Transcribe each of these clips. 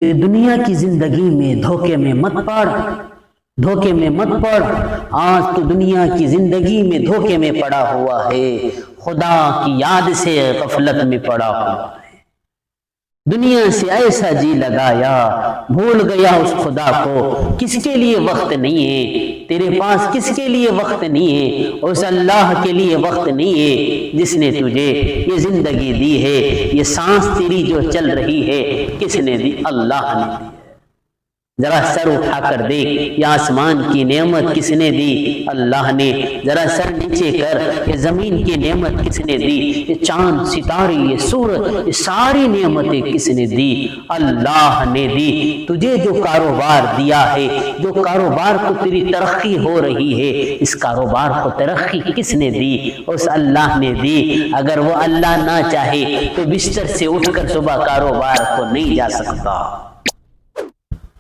دنیا کی زندگی میں دھوکے میں مت پڑ، دھوکے میں مت پڑ۔ آج تو دنیا کی زندگی میں دھوکے میں پڑا ہوا ہے، خدا کی یاد سے غفلت میں پڑا ہوا ہے۔ دنیا سے ایسا جی لگایا، بھول گیا اس خدا کو۔ کس کے لیے وقت نہیں ہے تیرے پاس، کس کے لیے وقت نہیں ہے؟ اس اللہ کے لیے وقت نہیں ہے جس نے تجھے یہ زندگی دی ہے، یہ سانس تیری جو چل رہی ہے کس نے دی؟ اللہ نے دی۔ ذرا سر اٹھا کر دیکھ، یہ آسمان کی نعمت کس نے دی؟ اللہ نے۔ ذرا سر نیچے کر، یہ زمین کی نعمت کس نے دی؟ یہ چاند ستارے، یہ سورج، یہ ساری نعمتیں کس نے دی؟ اللہ نے دی۔ تجھے جو کاروبار دیا ہے، جو کاروبار کو تیری ترقی ہو رہی ہے، اس کاروبار کو ترقی کس نے دی؟ اس اللہ نے دی۔ اگر وہ اللہ نہ چاہے تو بستر سے اٹھ کر صبح کاروبار کو نہیں جا سکتا۔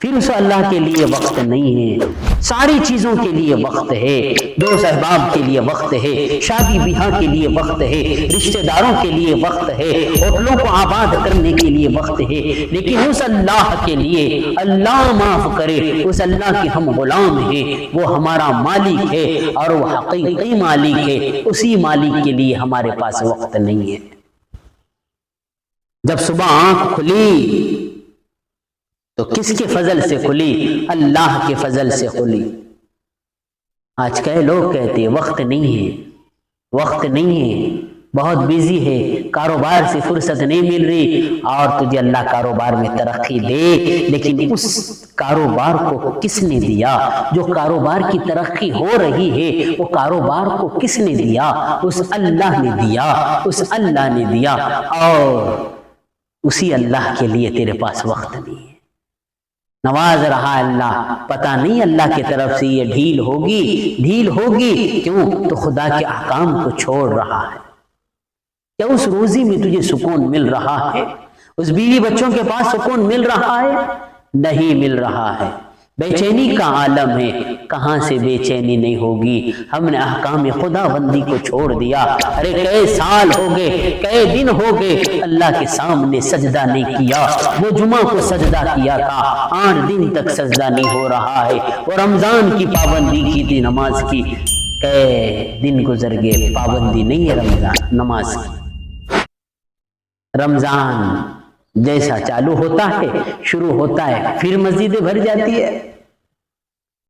پھر اس اللہ کے لیے وقت نہیں ہے۔ ساری چیزوں کے لیے وقت ہے، دوست احباب کے لیے وقت ہے، شادی بیاہ کے لیے وقت ہے، رشتہ داروں کے لیے وقت ہے، ہوٹلوں کو آباد کرنے کے لیے وقت ہے، لیکن اس اللہ کے لیے، اللہ معاف کرے، اس اللہ کے ہم غلام ہیں، وہ ہمارا مالک ہے اور وہ حقیقی مالک ہے، اسی مالک کے لیے ہمارے پاس وقت نہیں ہے۔ جب صبح آنکھ کھلی تو کس کے فضل سے کھلی؟ اللہ کے فضل سے کھلی۔ آج کئی لوگ کہتے ہیں وقت نہیں ہے، وقت نہیں ہے، بہت بیزی ہے، کاروبار سے فرصت نہیں مل رہی، اور تجھے اللہ کاروبار میں ترقی دے، لیکن اس کاروبار کو کس نے دیا؟ جو کاروبار کی ترقی ہو رہی ہے وہ کاروبار کو کس نے دیا؟ اس اللہ نے دیا، اس اللہ نے دیا، اور اسی اللہ کے لیے تیرے پاس وقت نہیں ہے۔ نواز رہا اللہ، پتہ نہیں اللہ کی طرف سے یہ ڈھیل ہوگی، کیوں؟ تو خدا کے احکام کو چھوڑ رہا ہے۔ کیا اس روزی میں تجھے سکون مل رہا ہے؟ اس بیوی بچوں کے پاس سکون مل رہا ہے؟ نہیں مل رہا ہے۔ بے چینی کا عالم ہے، کہاں سے بے چینی نہیں ہوگی؟ ہم نے احکام خدا بندی کو چھوڑ دیا۔ ارے کئی سال ہو گئے، کئی دن ہو گئے اللہ کے سامنے سجدہ نہیں کیا۔ وہ جمعہ کو سجدہ کیا تھا، 8 دن تک سجدہ نہیں ہو رہا ہے۔ وہ رمضان کی پابندی کی تھی نماز کی، کئی دن گزر گئے، پابندی نہیں ہے رمضان نماز کی۔ رمضان جیسا چالو ہوتا ہے، شروع ہوتا ہے، پھر مسجدیں بھر جاتی ہے۔